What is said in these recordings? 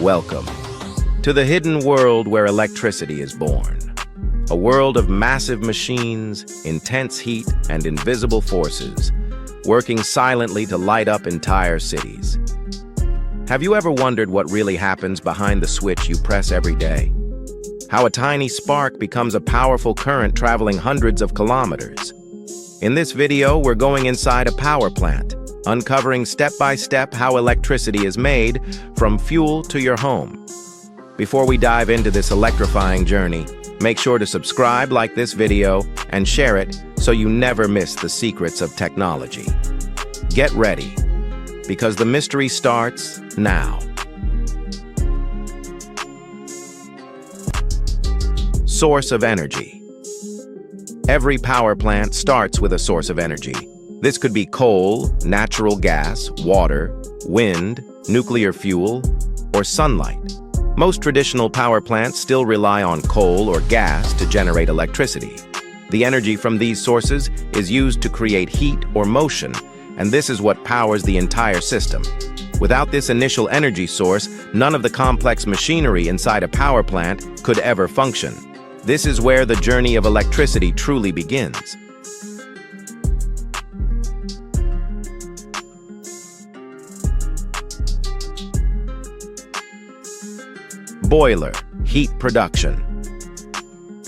Welcome to the hidden world where electricity is born. A world of massive machines, intense heat, and invisible forces, working silently to light up entire cities. Have you ever wondered what really happens behind the switch you press every day? How a tiny spark becomes a powerful current traveling hundreds of kilometers? In this video, we're going inside a power plant, uncovering step-by-step how electricity is made from fuel to your home. Before we dive into this electrifying journey, make sure to subscribe, like this video, and share it so you never miss the secrets of technology. Get ready, because the mystery starts now. Source of energy. Every power plant starts with a source of energy. This could be coal, natural gas, water, wind, nuclear fuel, or sunlight. Most traditional power plants still rely on coal or gas to generate electricity. The energy from these sources is used to create heat or motion, and this is what powers the entire system. Without this initial energy source, none of the complex machinery inside a power plant could ever function. This is where the journey of electricity truly begins. Boiler, heat production.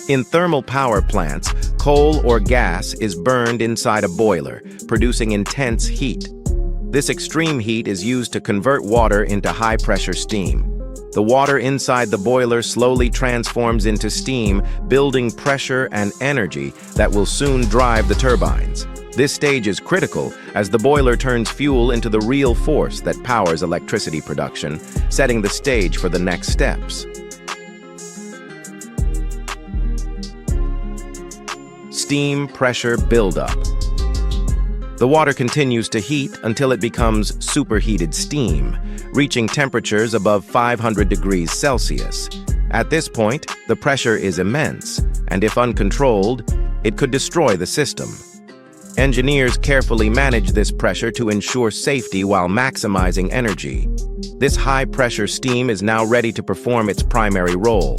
In thermal power plants, coal or gas is burned inside a boiler, producing intense heat. This extreme heat is used to convert water into high-pressure steam. The water inside the boiler slowly transforms into steam, building pressure and energy that will soon drive the turbines. This stage is critical as the boiler turns fuel into the real force that powers electricity production, setting the stage for the next steps. Steam pressure buildup. The water continues to heat until it becomes superheated steam, reaching temperatures above 500 degrees Celsius. At this point, the pressure is immense, and if uncontrolled, it could destroy the system. Engineers carefully manage this pressure to ensure safety while maximizing energy. This high-pressure steam is now ready to perform its primary role,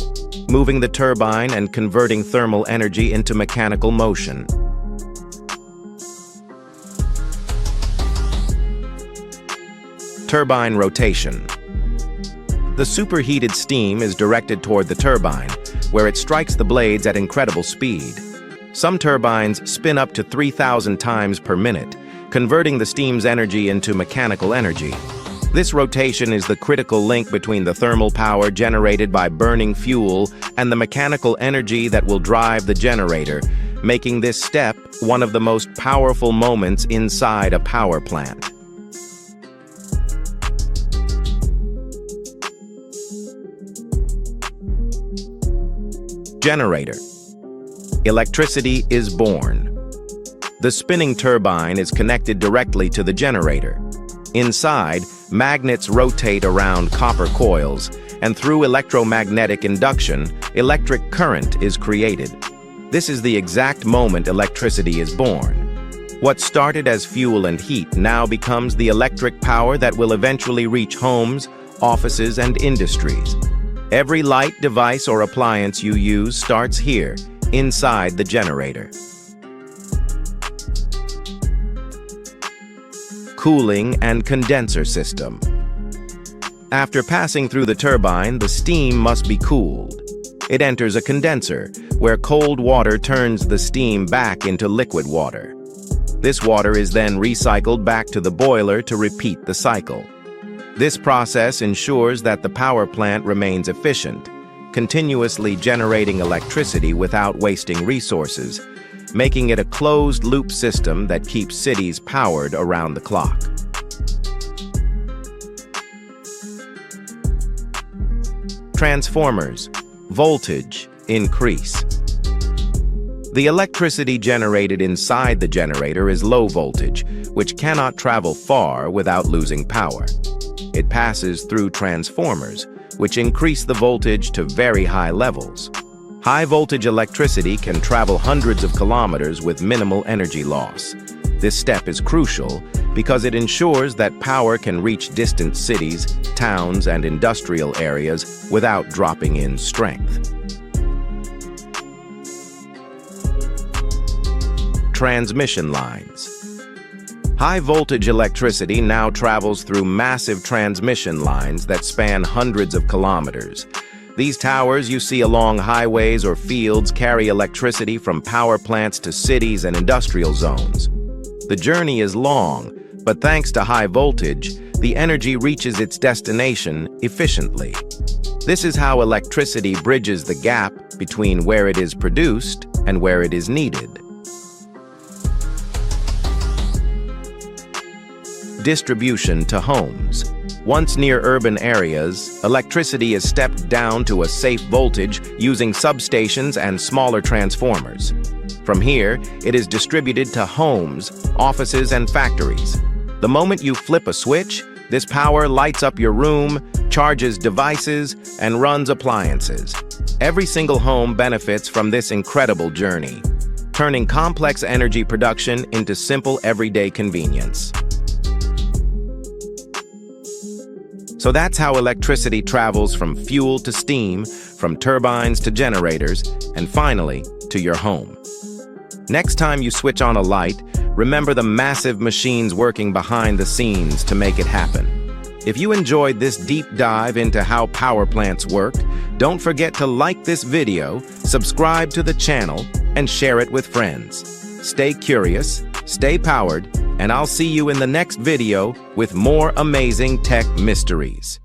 moving the turbine and converting thermal energy into mechanical motion. Turbine rotation. The superheated steam is directed toward the turbine, where it strikes the blades at incredible speed. Some turbines spin up to 3,000 times per minute, converting the steam's energy into mechanical energy. This rotation is the critical link between the thermal power generated by burning fuel and the mechanical energy that will drive the generator, making this step one of the most powerful moments inside a power plant. Generator. Electricity is born. The spinning turbine is connected directly to the generator. Inside, magnets rotate around copper coils, and through electromagnetic induction, electric current is created. This is the exact moment electricity is born. What started as fuel and heat now becomes the electric power that will eventually reach homes, offices, and industries. Every light, device, or appliance you use starts here, inside the generator. Cooling and condenser system. After passing through the turbine, the steam must be cooled. It enters a condenser, where cold water turns the steam back into liquid water. This water is then recycled back to the boiler to repeat the cycle. This process ensures that the power plant remains efficient, continuously generating electricity without wasting resources, making it a closed-loop system that keeps cities powered around the clock. Transformers. Voltage increase. The electricity generated inside the generator is low voltage, which cannot travel far without losing power. It passes through transformers, which increase the voltage to very high levels. High-voltage electricity can travel hundreds of kilometers with minimal energy loss. This step is crucial because it ensures that power can reach distant cities, towns, and industrial areas without dropping in strength. Transmission lines. High-voltage electricity now travels through massive transmission lines that span hundreds of kilometers. These towers you see along highways or fields carry electricity from power plants to cities and industrial zones. The journey is long, but thanks to high voltage, the energy reaches its destination efficiently. This is how electricity bridges the gap between where it is produced and where it is needed. Distribution to homes. Once near urban areas, electricity is stepped down to a safe voltage using substations and smaller transformers. From here, it is distributed to homes, offices, and factories. The moment you flip a switch, this power lights up your room, charges devices, and runs appliances. Every single home benefits from this incredible journey, turning complex energy production into simple everyday convenience. So that's how electricity travels from fuel to steam, from turbines to generators, and finally, to your home. Next time you switch on a light, remember the massive machines working behind the scenes to make it happen. If you enjoyed this deep dive into how power plants work, don't forget to like this video, subscribe to the channel, and share it with friends. Stay curious, stay powered, and I'll see you in the next video with more amazing tech mysteries.